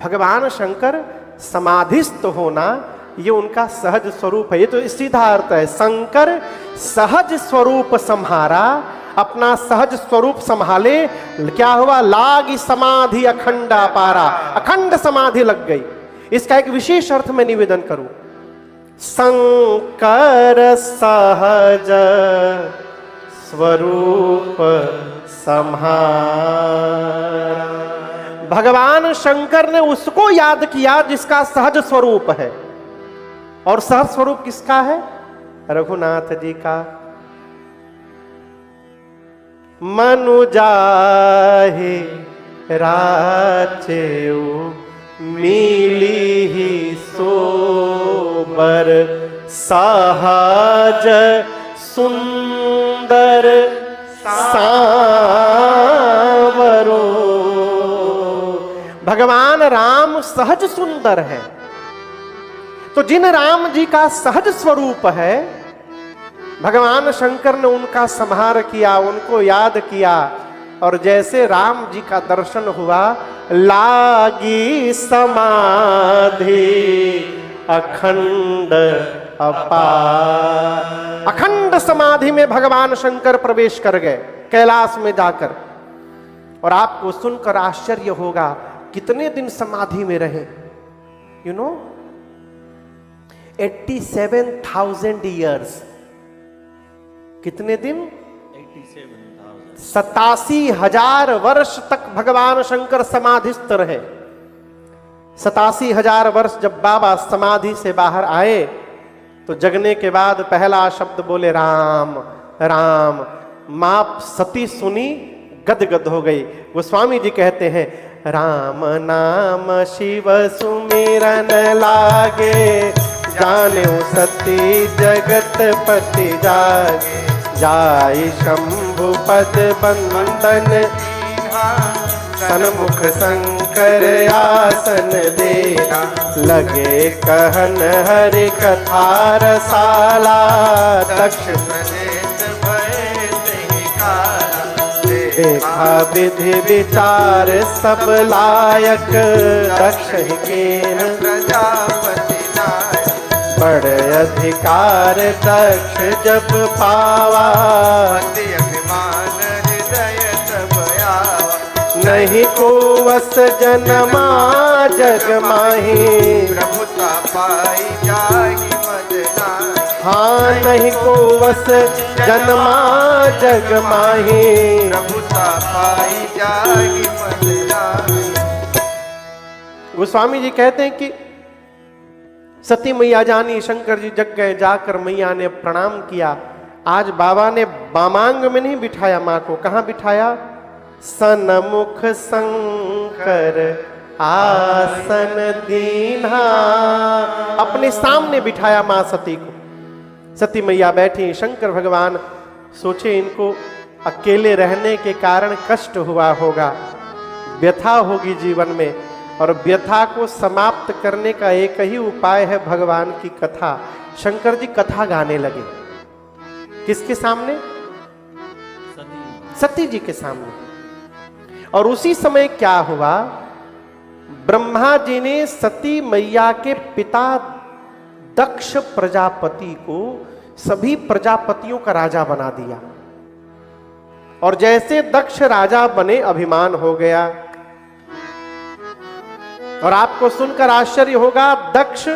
भगवान शंकर समाधिस्थ होना ये उनका सहज स्वरूप है। ये तो सीधा अर्थ है, शंकर सहज स्वरूप संहारा, अपना सहज स्वरूप संभाले। क्या हुआ? लागी समाधि अखंडा पारा, अखंड समाधि लग गई। इसका एक विशेष अर्थ में निवेदन करूं, शंकर सहज स्वरूप संहारा। भगवान शंकर ने उसको याद किया जिसका सहज स्वरूप है। और सहज स्वरूप किसका है? रघुनाथ जी का। मनु जाहि राचेउ मिली ही सोबर, सहज सुंदर सांवरो। भगवान राम सहज सुंदर है। तो जिन राम जी का सहज स्वरूप है, भगवान शंकर ने उनका संहार किया, उनको याद किया। और जैसे राम जी का दर्शन हुआ, लागी समाधि अखंड अपार। अखंड समाधि में भगवान शंकर प्रवेश कर गए कैलाश में जाकर। और आपको सुनकर आश्चर्य होगा, कितने दिन समाधि में रहे? You know 87,000 years. कितने दिन? 87,000 वर्ष तक भगवान शंकर समाधिस्थ रहे। 87,000 वर्ष जब बाबा समाधि से बाहर आए तो जगने के बाद पहला शब्द बोले राम राम। मां सती सुनी, गदगद हो गई। गोस्वामी जी कहते हैं, राम नाम शिव सुमिरन लागे, जाने सती जगत पति जागे। जाय शंभु पद बंदन, सन्मुख शंकर आसन देना। लगे कहन हरि कथा रसाला, दक्ष प्रदेश भय तेहि काला। देखा विधि विचार सब लायक, दक्ष कीन प्रजापति बड़े अधिकार दक्ष जब पावा। अभिमान हृदय तब आवा, नहीं को वस जन्मा जग माही। प्रभुता पाई जागी मद नाही। हाँ, नहीं को वस जन्मा जग माही। प्रभुता पाई जागी मद नाही। गोस्वामी जी कहते हैं कि सती मैया जानी, शंकर जी जग गए। जाकर मैया ने प्रणाम किया। आज बाबा ने बामांग में नहीं बिठाया मां को, कहां बिठाया? सन्मुख शंकर आसन दीन्हा। अपने सामने बिठाया मां सती को। सती मैया बैठी, शंकर भगवान सोचे इनको अकेले रहने के कारण कष्ट हुआ होगा, व्यथा होगी जीवन में। और व्यथा को समाप्त करने का एक ही उपाय है भगवान की कथा। शंकर जी कथा गाने लगे। किसके सामने? सती जी के सामने। और उसी समय क्या हुआ? ब्रह्मा जी ने सती मैया के पिता दक्ष प्रजापति को सभी प्रजापतियों का राजा बना दिया। और जैसे दक्ष राजा बने, अभिमान हो गया। और आपको सुनकर आश्चर्य होगा, दक्ष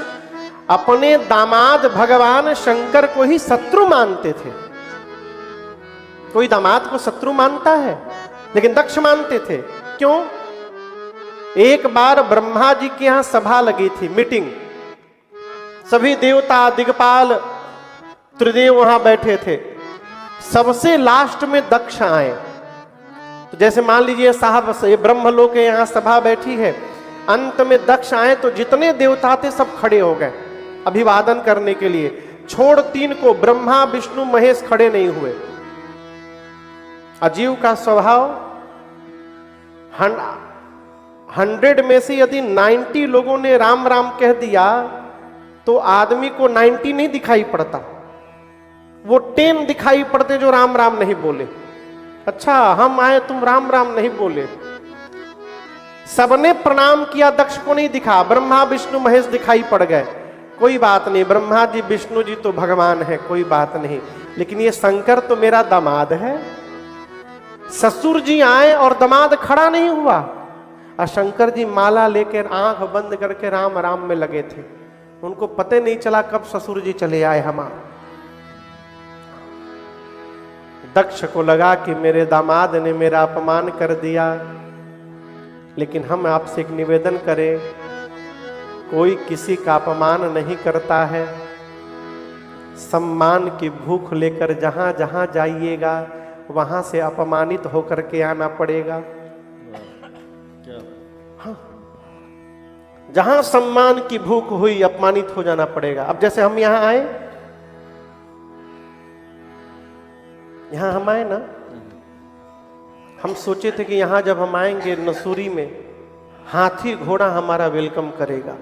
अपने दामाद भगवान शंकर को ही शत्रु मानते थे। कोई दामाद को शत्रु मानता है? लेकिन दक्ष मानते थे। क्यों? एक बार ब्रह्मा जी के यहां सभा लगी थी, मीटिंग। सभी देवता, दिग्पाल, त्रिदेव वहां बैठे थे। सबसे लास्ट में दक्ष आए। तो जैसे मान लीजिए साहब, ये ब्रह्मलोक के यहां सभा बैठी है, अंत में दक्ष आए तो जितने देवता थे सब खड़े हो गए अभिवादन करने के लिए। छोड़ तीन को, ब्रह्मा विष्णु महेश खड़े नहीं हुए। अजीव का स्वभाव, 100 में से यदि 90 लोगों ने राम राम कह दिया तो आदमी को 90 नहीं दिखाई पड़ता, वो 10 दिखाई पड़ते जो राम राम नहीं बोले। अच्छा, हम आए तुम राम राम नहीं बोले। सबने प्रणाम किया, दक्ष को नहीं दिखा। ब्रह्मा विष्णु महेश दिखाई पड़ गए, कोई बात नहीं, ब्रह्मा जी विष्णु जी तो भगवान है, कोई बात नहीं, लेकिन ये शंकर तो मेरा दामाद है। ससुर जी आए और दामाद खड़ा नहीं हुआ, और शंकर जी माला लेकर आंख बंद करके राम राम में लगे थे। उनको पता नहीं चला कब ससुर जी चले आए हमारे। दक्ष को लगा कि मेरे दामाद ने मेरा अपमान कर दिया, लेकिन हम आपसे एक निवेदन करें, कोई किसी का अपमान नहीं करता है। सम्मान की भूख लेकर जहां जहां जाइएगा वहां से अपमानित होकर के आना पड़ेगा। हाँ, जहां सम्मान की भूख हुई अपमानित हो जाना पड़ेगा। अब जैसे हम यहां आए, यहां हम आए ना, हम सोचे थे कि यहां जब हम आएंगे नसूरी में हाथी घोड़ा हमारा वेलकम करेगा,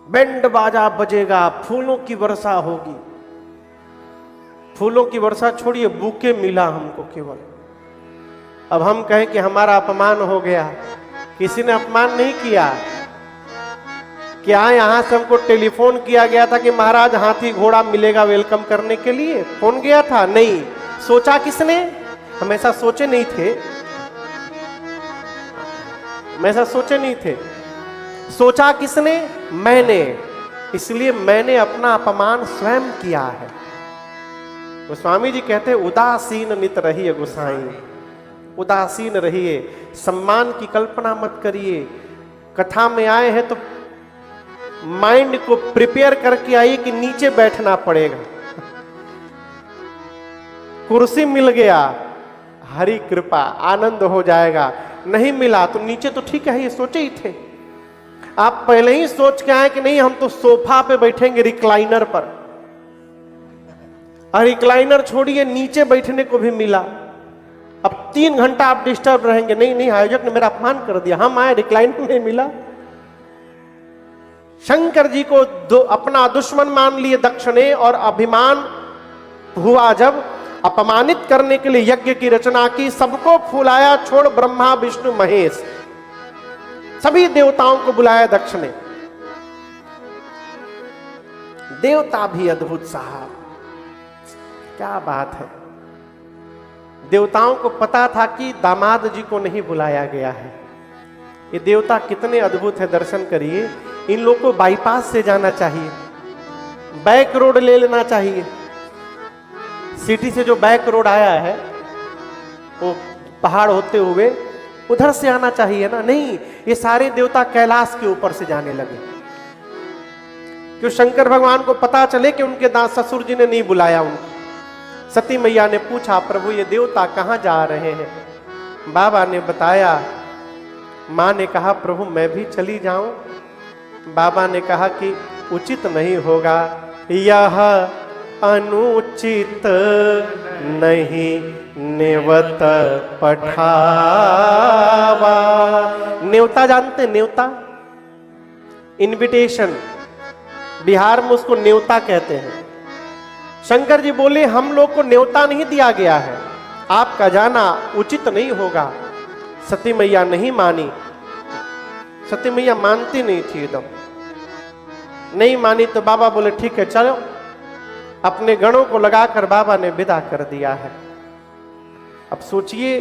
बैंड बाजा बजेगा, फूलों की वर्षा होगी। फूलों की वर्षा छोड़िए, बुके मिला हमको केवल। अब हम कहें कि हमारा अपमान हो गया। किसी ने अपमान नहीं किया। क्या यहां से हमको टेलीफोन किया गया था कि महाराज हाथी घोड़ा मिलेगा वेलकम करने के लिए? फोन गया था? नहीं। सोचा किसने? हम ऐसा सोचे नहीं थे, हम ऐसा सोचे नहीं थे। सोचा किसने? मैंने। इसलिए मैंने अपना अपमान स्वयं किया है। तो स्वामी जी कहते उदासीन नित रहिए गोसाई, उदासीन रहिए, सम्मान की कल्पना मत करिए। कथा में आए हैं तो माइंड को प्रिपेयर करके आइए कि नीचे बैठना पड़ेगा। कुर्सी मिल गया, हरि कृपा, आनंद हो जाएगा। नहीं मिला तो नीचे तो ठीक है, ये सोचे ही थे। आप पहले ही सोच के आए कि नहीं हम तो सोफा पे बैठेंगे, रिक्लाइनर पर। और रिक्लाइनर छोड़िए, नीचे बैठने को भी मिला। अब 3 घंटा आप डिस्टर्ब रहेंगे। नहीं नहीं, आयोजक ने मेरा अपमान कर दिया, हम आए रिक्लाइनर नहीं मिला। शंकर जी को अपना दुश्मन मान लिए दक्ष ने, और अभिमान हुआ जब अपमानित करने के लिए यज्ञ की रचना की। सबको फुलाया, छोड़ ब्रह्मा विष्णु महेश, सभी देवताओं को बुलाया दक्ष ने। देवता भी अद्भुत साहब, क्या बात है। देवताओं को पता था कि दामाद जी को नहीं बुलाया गया है। ये देवता कितने अद्भुत है, दर्शन करिए। इन लोगों को बाईपास से जाना चाहिए, बैक रोड ले लेना चाहिए। सिटी से जो बैक रोड आया है वो पहाड़ होते हुए उधर से आना चाहिए ना। नहीं, ये सारे देवता कैलाश के ऊपर से जाने लगे। क्यों? शंकर भगवान को पता चले कि उनके ससुर जी ने नहीं बुलाया उनको। सती मैया ने पूछा, प्रभु ये देवता कहां जा रहे हैं? बाबा ने बताया। मां ने कहा, प्रभु मैं भी चली जाऊं? बाबा ने कहा कि उचित नहीं होगा, यह अनुचित नहीं नेवत पठावा। नेवता जानते? नेवता, इनविटेशन, बिहार में उसको नेवता कहते हैं। शंकर जी बोले हम लोग को न्योता नहीं दिया गया है, आपका जाना उचित नहीं होगा। सती मैया नहीं मानी। सती मैया मानती नहीं थी, एकदम नहीं मानी। तो बाबा बोले ठीक है चलो। अपने गणों को लगाकर बाबा ने विदा कर दिया है। अब सोचिए,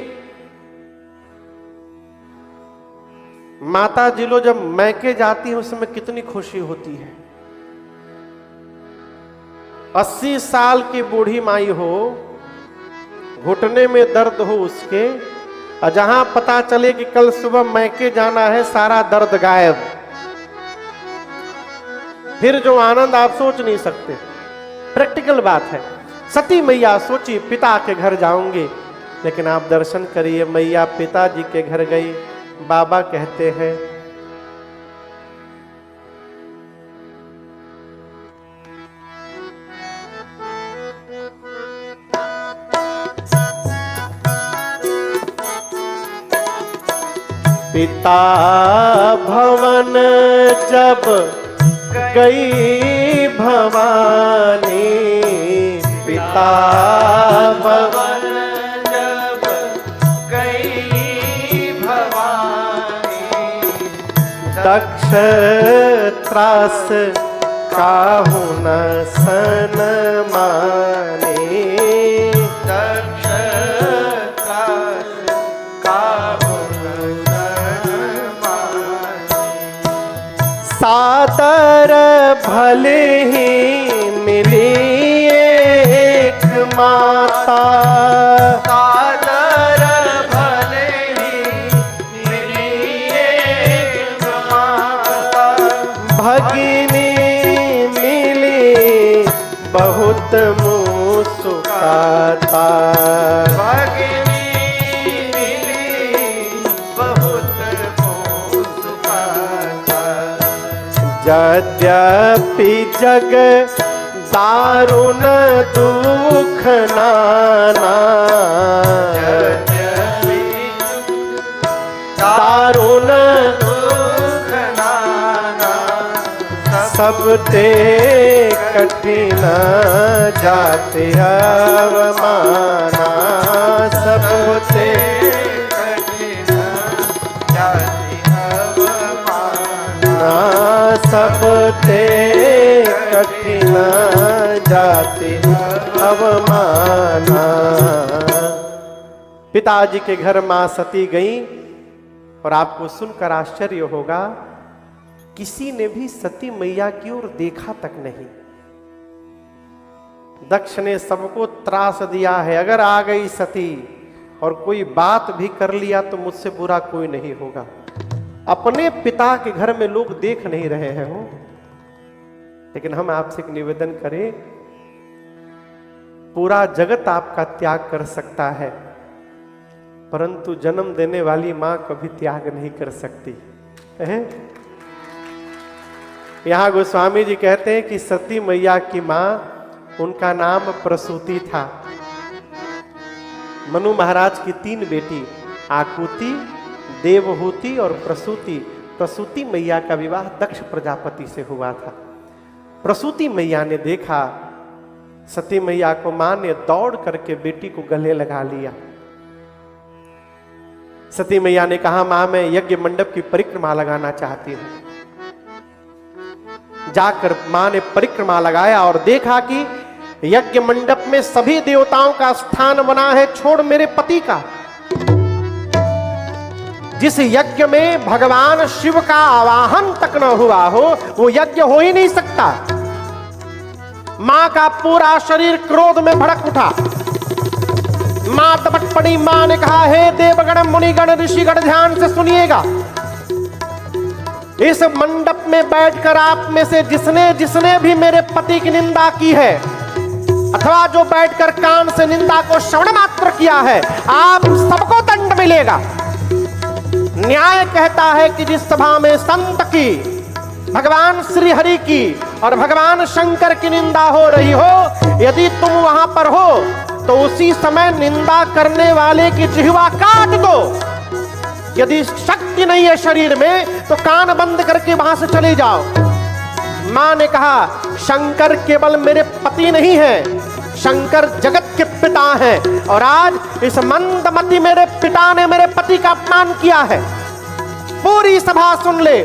माता जी लो जब मैके जाती है उस समय कितनी खुशी होती है। 80 साल की बूढ़ी माई हो, घुटने में दर्द हो उसके, और जहां पता चले कि कल सुबह मैके जाना है, सारा दर्द गायब। फिर जो आनंद आप सोच नहीं सकते, प्रैक्टिकल बात है। सती मैया सोची पिता के घर जाऊंगी, लेकिन आप दर्शन करिए, मैया पिताजी के घर गई। बाबा कहते हैं पिता भवन जब गई भवानी, पिता भवन जब दक्ष त्रास काहू न सन माने, दक्ष त्रास काहू न सन माने। सादर भले ही मिली एक माता, सादर भले ही मिली एक माता। भगिनी मिली बहुत मुस्काता, भगिनी मिली बहुत मुस्काता। यद्यपि जग दारुण दुख नाना, दारुण दुख नाना। सब ते कठिन जाते अवमाना, सब ते कठिन जाति अवमाना। सब ते कठिन जाते अवमाना। पिताजी के घर मां सती गई और आपको सुनकर आश्चर्य होगा, किसी ने भी सती मैया की ओर देखा तक नहीं। दक्ष ने सबको त्रास दिया है, अगर आ गई सती और कोई बात भी कर लिया तो मुझसे बुरा कोई नहीं होगा। अपने पिता के घर में लोग देख नहीं रहे हैं हो, लेकिन हम आपसे एक निवेदन करें, पूरा जगत आपका त्याग कर सकता है, परंतु जन्म देने वाली मां कभी त्याग नहीं कर सकती है। यहां गोस्वामी जी कहते हैं कि सती मैया की मां, उनका नाम प्रसूति था। मनु महाराज की 3 बेटी, आकुति, देवहूति और प्रसूति। प्रसूति मैया का विवाह दक्ष प्रजापति से हुआ था। प्रसूति मैया ने देखा सती मैया को, मां ने दौड़ करके बेटी को गले लगा लिया। सती मैया ने कहा, मां मैं यज्ञ मंडप की परिक्रमा लगाना चाहती हूं। जाकर मां ने परिक्रमा लगाया और देखा कि यज्ञ मंडप में सभी देवताओं का स्थान बना है, छोड़ मेरे पति का। जिस यज्ञ में भगवान शिव का आवाहन तक न हुआ हो, वो यज्ञ हो ही नहीं सकता। मां का पूरा शरीर क्रोध में भड़क उठा। मां तपट पड़ी। मां ने कहा, हे देवगण, मुनिगण, ऋषिगण, ध्यान से सुनिएगा। इस मंडप में बैठकर आप में से जिसने जिसने भी मेरे पति की निंदा की है, अथवा जो बैठकर कान से निंदा को श्रवण मात्र किया है, आप सबको दंड मिलेगा। न्याय कहता है कि जिस सभा में संत की, भगवान श्री हरि की और भगवान शंकर की निंदा हो रही हो, यदि तुम वहां पर हो तो उसी समय निंदा करने वाले की जिह्वा काट दो। यदि शक्ति नहीं है शरीर में तो कान बंद करके वहां से चले जाओ। मां ने कहा, शंकर केवल मेरे पति नहीं है, शंकर जगत के पिता हैं, और आज इस मंदमती मेरे पिता ने मेरे पति का अपमान किया है। पूरी सभा सुन ले,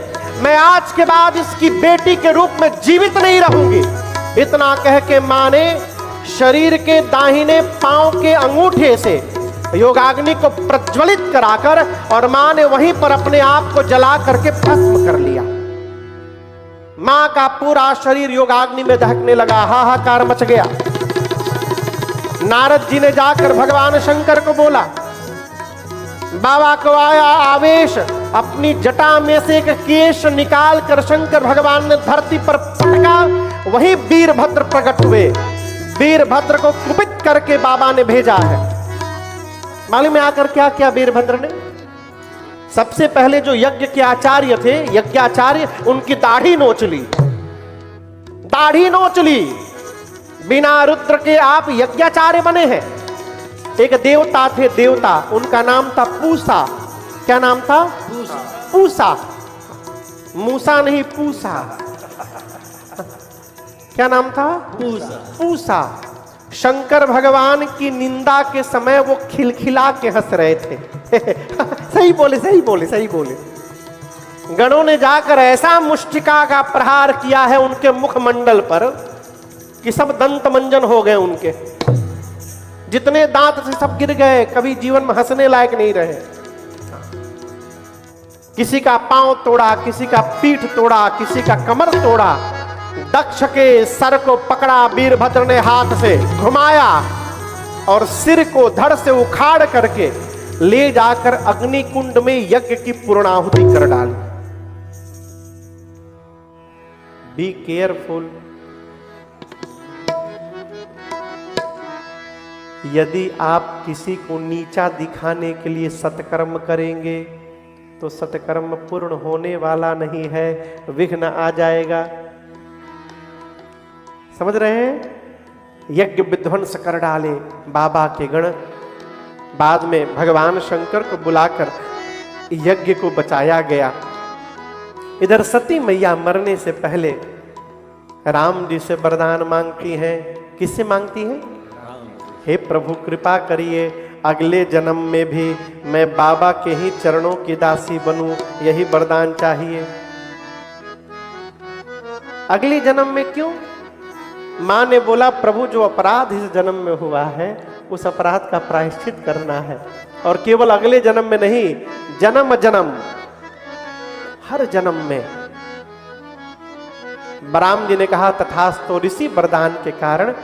मैं आज के बाद इसकी बेटी के रूप में जीवित नहीं रहूंगी। इतना कह के मां ने शरीर के दाहिने पांव के अंगूठे से योगाग्नि को प्रज्वलित कराकर, और मां ने वहीं पर अपने आप को जला करके भस्म कर लिया। मां का पूरा शरीर योगाग्नि में दहकने लगा। हाहाकार मच गया। नारद जी ने जाकर भगवान शंकर को बोला। बाबा को आया आवेश, अपनी जटा में से एक केश निकाल कर शंकर भगवान ने धरती पर पटका। वही वीरभद्र प्रकट हुए। वीरभद्र को कुपित करके बाबा ने भेजा है। मालूम है आकर क्या किया वीरभद्र ने? सबसे पहले जो यज्ञ के आचार्य थे, यज्ञाचार्य, उनकी दाढ़ी नोच ली। दाढ़ी नोच ली। बिना रुद्र के आप यज्ञाचार्य बने हैं। एक देवता थे, देवता, उनका नाम था पूसा। क्या नाम था? पूसा। मूसा नहीं, पूसा। क्या नाम था? पूसा। शंकर भगवान की निंदा के समय वो खिलखिला के हंस रहे थे। सही बोले, सही बोले, सही बोले। गणों ने जाकर ऐसा मुष्टिका का प्रहार किया है उनके मुखमंडल पर कि सब दंत मंजन हो गए उनके, जितने दांत थे सब गिर गए, कभी जीवन में हंसने लायक नहीं रहे। किसी का पांव तोड़ा, किसी का पीठ तोड़ा, किसी का कमर तोड़ा। दक्ष के सर को पकड़ा वीरभद्र ने हाथ से घुमाया और सिर को धड़ से उखाड़ करके ले जाकर अग्निकुंड में यज्ञ की पूर्णाहुति कर डाली। Be careful. यदि आप किसी को नीचा दिखाने के लिए सत्कर्म करेंगे तो सत्कर्म पूर्ण होने वाला नहीं है, विघ्न आ जाएगा। समझ रहे हैं? यज्ञ विध्वंस कर डाले बाबा के गण। बाद में भगवान शंकर को बुलाकर यज्ञ को बचाया गया। इधर सती मैया मरने से पहले राम जी से वरदान मांगती हैं। किससे मांगती हैं? हे प्रभु कृपा करिए, अगले जन्म में भी मैं बाबा के ही चरणों की दासी बनूं, यही वरदान चाहिए। अगले जन्म में क्यों? मां ने बोला प्रभु जो अपराध इस जन्म में हुआ है उस अपराध का प्रायश्चित करना है, और केवल अगले जन्म में नहीं, जन्म जन्म हर जन्म में। बलराम जी ने कहा तथास्तु। ऋषि वरदान के कारण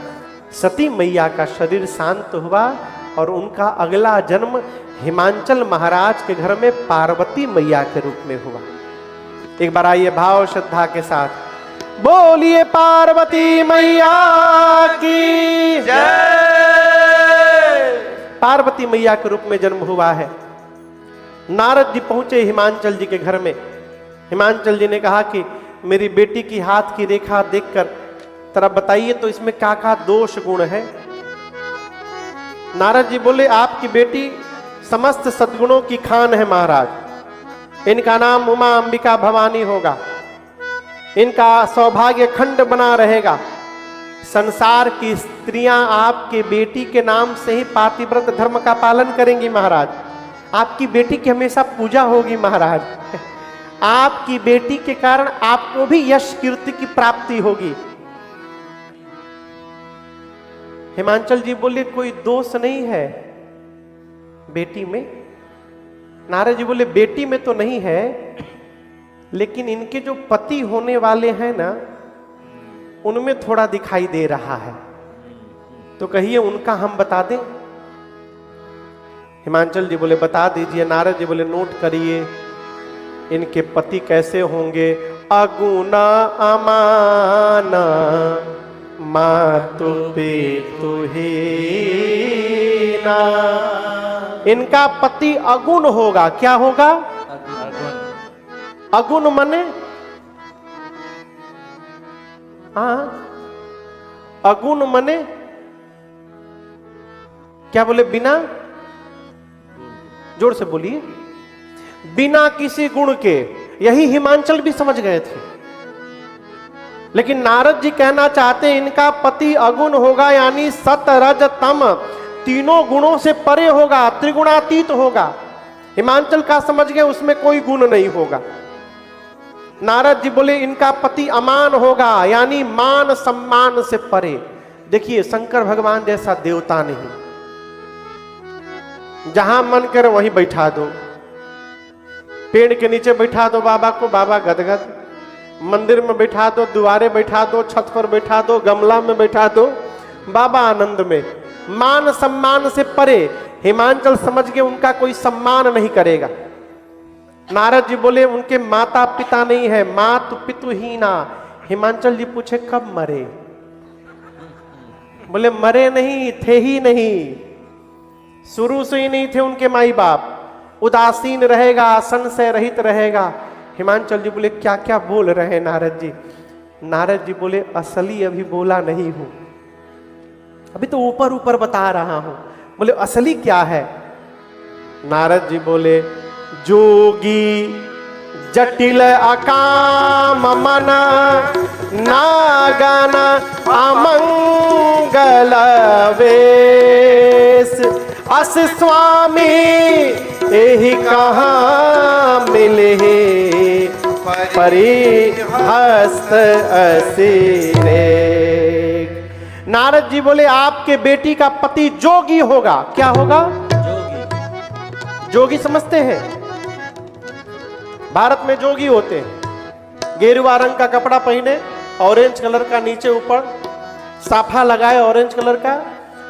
सती मैया का शरीर शांत हुआ और उनका अगला जन्म हिमांचल महाराज के घर में पार्वती मैया के रूप में हुआ। एक बार आइए भाव श्रद्धा के साथ बोलिए पार्वती मैया की जय। पार्वती मैया के रूप में जन्म हुआ है। नारद जी पहुंचे हिमांचल जी के घर में। हिमांचल जी ने कहा कि मेरी बेटी की हाथ की रेखा देखकर तरा बताइए तो इसमें क्या क्या दोष गुण है। नारद जी बोले आपकी बेटी समस्त सद्गुणों की खान है महाराज। इनका नाम उमा अंबिका भवानी होगा। इनका सौभाग्य खंड बना रहेगा। संसार की स्त्रियां आपके बेटी के नाम से ही पातिव्रत धर्म का पालन करेंगी महाराज। आपकी बेटी की हमेशा पूजा होगी महाराज। आपकी बेटी के कारण आपको भी यश कीर्ति की प्राप्ति होगी। हिमांचल जी बोले कोई दोष नहीं है बेटी में। नारद जी बोले बेटी में तो नहीं है, लेकिन इनके जो पति होने वाले हैं ना उनमें थोड़ा दिखाई दे रहा है, तो कहिए उनका हम बता दें। हिमांचल जी बोले बता दीजिए। नारद जी बोले नोट करिए इनके पति कैसे होंगे। अगुना अमाना मातु पितु हीना। इनका पति अगुण होगा। क्या होगा? अगुण मने अगुण मने क्या बोले? बिना, जोर से बोलिए, बिना किसी गुण के। यही हिमांचल भी समझ गए थे, लेकिन नारद जी कहना चाहते हैं इनका पति अगुण होगा, यानी सत रज तम तीनों गुणों से परे होगा, त्रिगुणातीत होगा। हिमांचल का समझ गए उसमें कोई गुण नहीं होगा। नारद जी बोले इनका पति अमान होगा, यानी मान सम्मान से परे। देखिए शंकर भगवान जैसा देवता नहीं, जहां मन करे वहीं बैठा दो। पेड़ के नीचे बैठा दो बाबा को, बाबा गदगद। मंदिर में बैठा दो, द्वारे बैठा दो, छत पर बैठा दो, गमला में बैठा दो, बाबा आनंद में। मान सम्मान से परे। हिमांचल समझ के उनका कोई सम्मान नहीं करेगा। नारद जी बोले उनके माता पिता नहीं है, मातु पितु हीना। हिमांचल जी पूछे कब मरे? बोले मरे नहीं थे ही नहीं, शुरू से ही नहीं थे उनके माई बाप। उदासीन रहेगा, संशय रहित रहेगा। हिमांचल जी बोले क्या क्या बोल रहे हैं नारद जी? नारद जी बोले असली अभी बोला नहीं हूं, अभी तो ऊपर ऊपर बता रहा हूं। बोले असली क्या है? नारद जी बोले जोगी जटिल अकाम मन नागन अमंगल वेश। अस स्वामी यही कहाँ मिले परिहस्त असिरे। नारद जी बोले आपके बेटी का पति जोगी होगा। क्या होगा? जोगी समझते हैं? भारत में जोगी होते हैं, गेरुआ रंग का कपड़ा पहने, ऑरेंज कलर का नीचे ऊपर साफा लगाए ऑरेंज कलर का,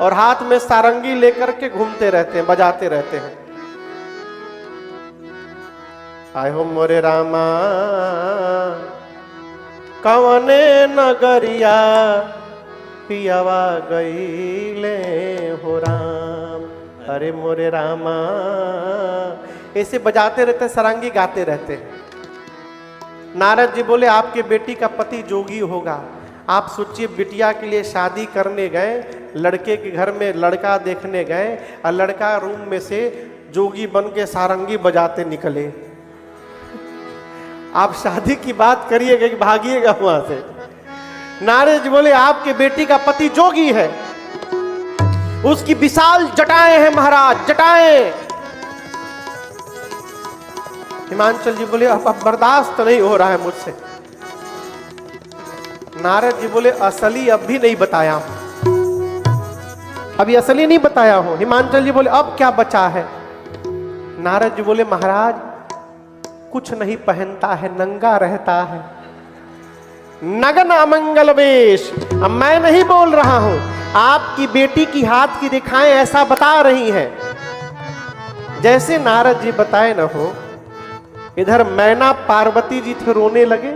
और हाथ में सारंगी लेकर के घूमते रहते हैं, बजाते रहते हैं। आय हो मोरे रामा कवने नगरिया पियावा गईले हो राम। अरे मोरे रामा, ऐसे बजाते रहते, सारंगी गाते रहते हैं। नारद जी बोले आपके बेटी का पति जोगी होगा। आप सोचिए, बिटिया के लिए शादी करने गए, लड़के के घर में लड़का देखने गए, और लड़का रूम में से जोगी बन के सारंगी बजाते निकले। आप शादी की बात करिएगा कि भागिएगा वहां से। नारद जी बोले आपके बेटी का पति जोगी है, उसकी विशाल जटाएं हैं महाराज, जटाएं। हिमांचल जी बोले अब बर्दाश्त नहीं हो रहा है मुझसे। नारद जी बोले असली अब भी नहीं बताया हूं, अभी असली नहीं बताया हूं। हिमांचल जी बोले अब क्या बचा है? नारद जी बोले महाराज कुछ नहीं पहनता है, नंगा रहता है, नग्न अमंगल वेश। अब मैं नहीं बोल रहा हूं, आपकी बेटी की हाथ की रेखाएं ऐसा बता रही हैं। जैसे नारद जी बताए न हो, इधर मैना पार्वती जी थे रोने लगे,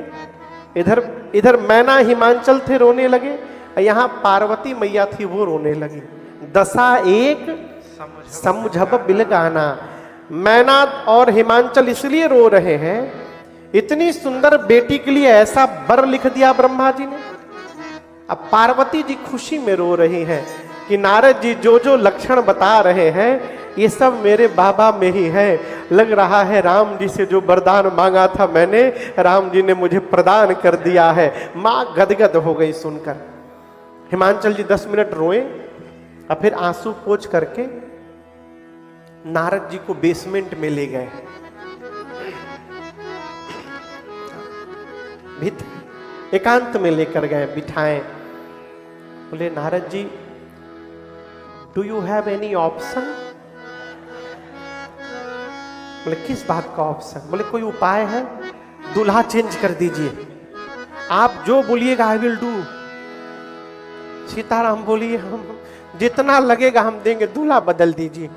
इधर मैना हिमांचल थे रोने लगे, और यहां पार्वती मैया थी वो रोने लगी। दशा एक समझब बिलगाना। मैना और हिमांचल इसलिए रो रहे हैं, इतनी सुंदर बेटी के लिए ऐसा वर लिख दिया ब्रह्मा जी ने। अब पार्वती जी खुशी में रो रही हैं कि नारद जी जो जो लक्षण बता रहे हैं ये सब मेरे बाबा में ही है। लग रहा है राम जी से जो वरदान मांगा था मैंने, राम जी ने मुझे प्रदान कर दिया है। मां गदगद हो गई सुनकर। हिमांचल जी 10 मिनट रोए और फिर आंसू पोंछ करके नारद जी को बेसमेंट में ले गए, एकांत में लेकर गए, बिठाएं। बोले Narad ji do you have any option? बोले किस बात का ऑप्शन? बोले कोई उपाय है? दूल्हा चेंज कर दीजिए, आप जो बोलिएगा आई विल डू। सीताराम बोलिए हम जितना लगेगा हम देंगे, दूल्हा बदल दीजिए,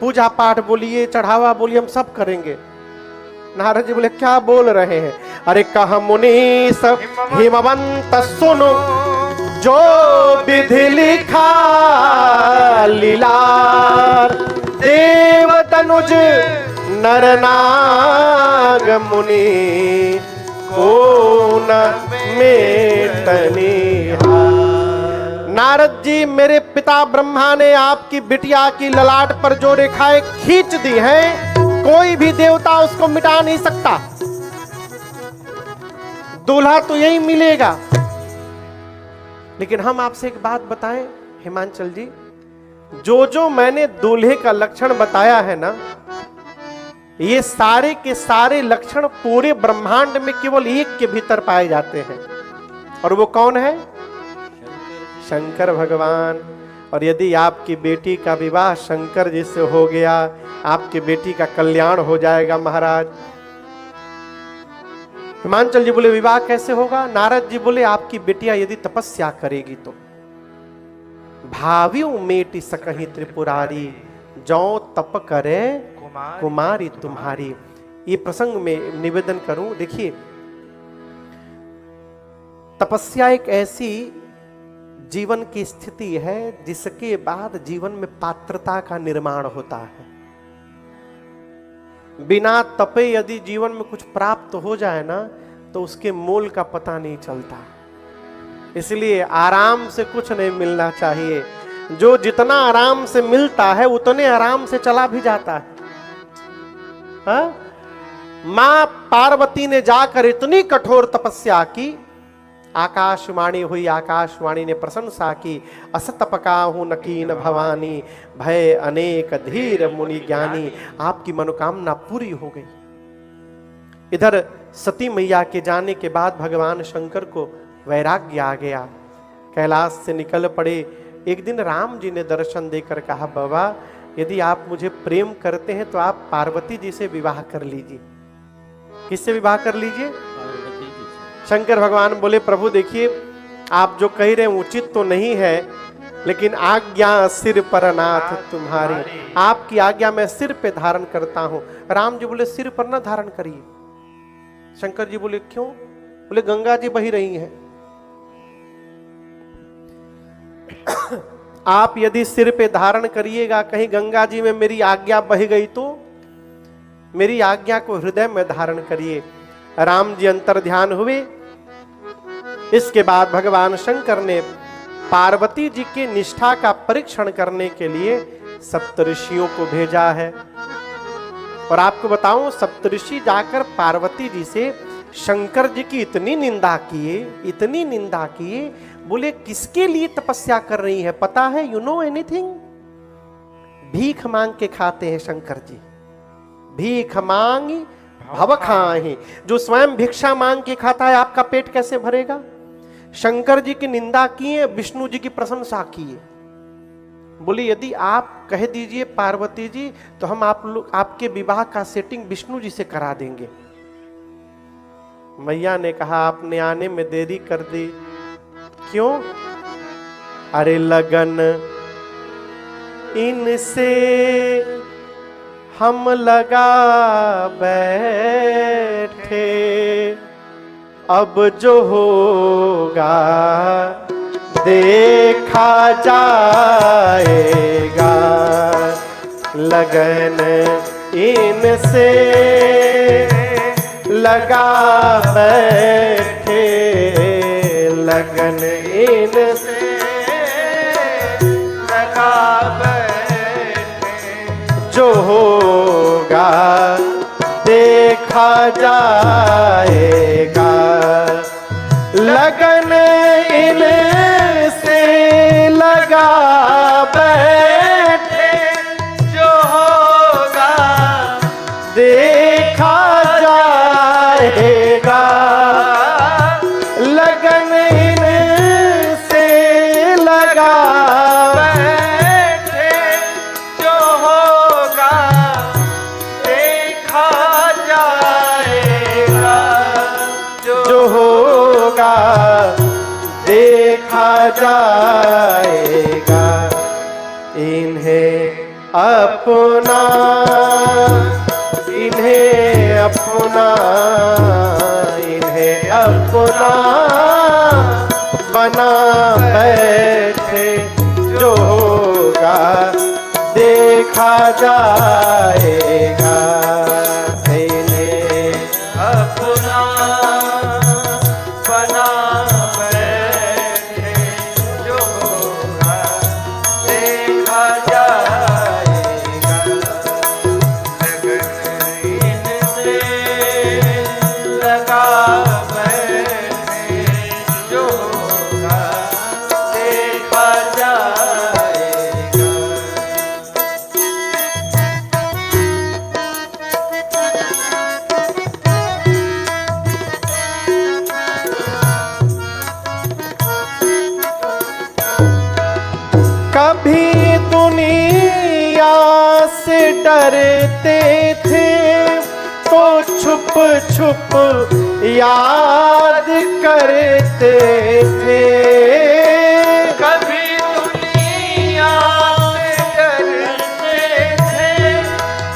पूजा पाठ बोलिए, चढ़ावा बोलिए, हम सब करेंगे। नारद जी बोले क्या बोल रहे हैं? अरे कहा मुनि सब हिमवंत सुनो, जो विधि लिखा लीलार, देव तनुज नर नाग मुनि को न मेटनी। नारद जी मेरे पिता ब्रह्मा ने आपकी बिटिया की ललाट पर जो रेखाएं खींच दी हैं, कोई भी देवता उसको मिटा नहीं सकता। दूल्हा तो यही मिलेगा। लेकिन हम आपसे एक बात बताएं हिमांचल जी, जो जो मैंने दूल्हे का लक्षण बताया है ना, ये सारे के सारे लक्षण पूरे ब्रह्मांड में केवल एक के भीतर पाए जाते हैं, और वो कौन है? शंकर भगवान। और यदि आपकी बेटी का विवाह शंकर जी से हो गया, आपकी बेटी का कल्याण हो जाएगा महाराज। हिमांचल जी बोले विवाह कैसे होगा? नारद जी बोले आपकी बेटियां यदि तपस्या करेगी तो। भावियों मेटी सकही त्रिपुरारी, जो तप करे कुमारी तुम्हारी। ये प्रसंग में निवेदन करूं, देखिए तपस्या एक ऐसी जीवन की स्थिति है जिसके बाद जीवन में पात्रता का निर्माण होता है। बिना तपे यदि जीवन में कुछ प्राप्त हो जाए ना, तो उसके मोल का पता नहीं चलता। इसलिए आराम से कुछ नहीं मिलना चाहिए। जो जितना आराम से मिलता है उतने आराम से चला भी जाता है। हाँ? मां पार्वती ने जाकर इतनी कठोर तपस्या की, आकाशवाणी हुई, आकाशवाणी ने प्रशंसा की। अस तपकाहु नकीन भवानी, भय अनेक धीर मुनि ज्ञानी। आपकी मनोकामना पूरी हो गई। इधर सती मैया के जाने के बाद भगवान शंकर को वैराग्य आ गया, कैलाश से निकल पड़े। एक दिन राम जी ने दर्शन देकर कहा, बाबा यदि आप मुझे प्रेम करते हैं तो आप पार्वती जी से विवाह कर लीजिए। किससे विवाह कर लीजिए? शंकर भगवान बोले, प्रभु देखिए आप जो कह रहे हैं उचित तो नहीं है, लेकिन आज्ञा सिर पर नाथ तुम्हारी, आपकी आज्ञा मैं सिर पे धारण करता हूं। राम जी बोले, सिर पर ना धारण करिए। शंकर जी बोले, क्यों? बोले, गंगा जी बही रही हैं। आप यदि सिर पे धारण करिएगा, कहीं गंगा जी में मेरी आज्ञा बह गई तो मेरी आज्ञा को हृदय में धारण करिए। राम जी अंतर ध्यान हुए। इसके बाद भगवान शंकर ने पार्वती जी की निष्ठा का परीक्षण करने के लिए सप्तऋषियों को भेजा है। और आपको बताऊं, सप्तऋषि जाकर पार्वती जी से शंकर जी की इतनी निंदा किए, बोले किसके लिए तपस्या कर रही है पता है? You know anything? भीख मांग के खाते हैं शंकर जी, भीख मांगी भव खाहि। जो स्वयं भिक्षा मांग के खाता है, आपका पेट कैसे भरेगा? शंकर जी की निंदा किए, विष्णु जी की प्रशंसा किए। बोले यदि आप कह दीजिए पार्वती जी तो हम आपके विवाह का सेटिंग विष्णु जी से करा देंगे। मैया ने कहा, आपने आने में देरी कर दी। क्यों? अरे लगन इनसे हम लगा बैठे, अब जो होगा देखा जाएगा। लगन इनसे लगा बैठे, लगन इनसे लगा बैठे, जो होगा देखा जाएगा। लगन इनसे लगा बैठे, जो होगा देखा जाएगा। लगन इनसे लगा बैठे, जो होगा देखा जाएगा। जो होगा देखा जाएगा। इन्हें अपना, इन्हें अपना, इन्हें अपना बना बैठे, जो होगा देखा जाएगा। इन्हें अपना बना बैठे, जो होगा देखा जाएगा। लगन इनसे लगा बैठे, जो होगा देखा जाएगा। कभी दुनिया से डरते थे तो छुप छुप याद करते थे। कभी दुनिया से डरते थे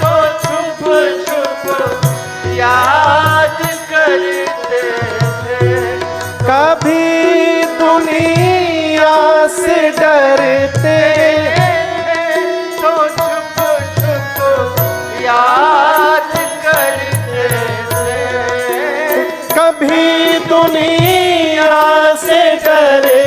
तो छुप छुप याद करते थे। कभी दुनिया से डरते तो छुप छुप याद करते थे। कभी दुनिया से डरते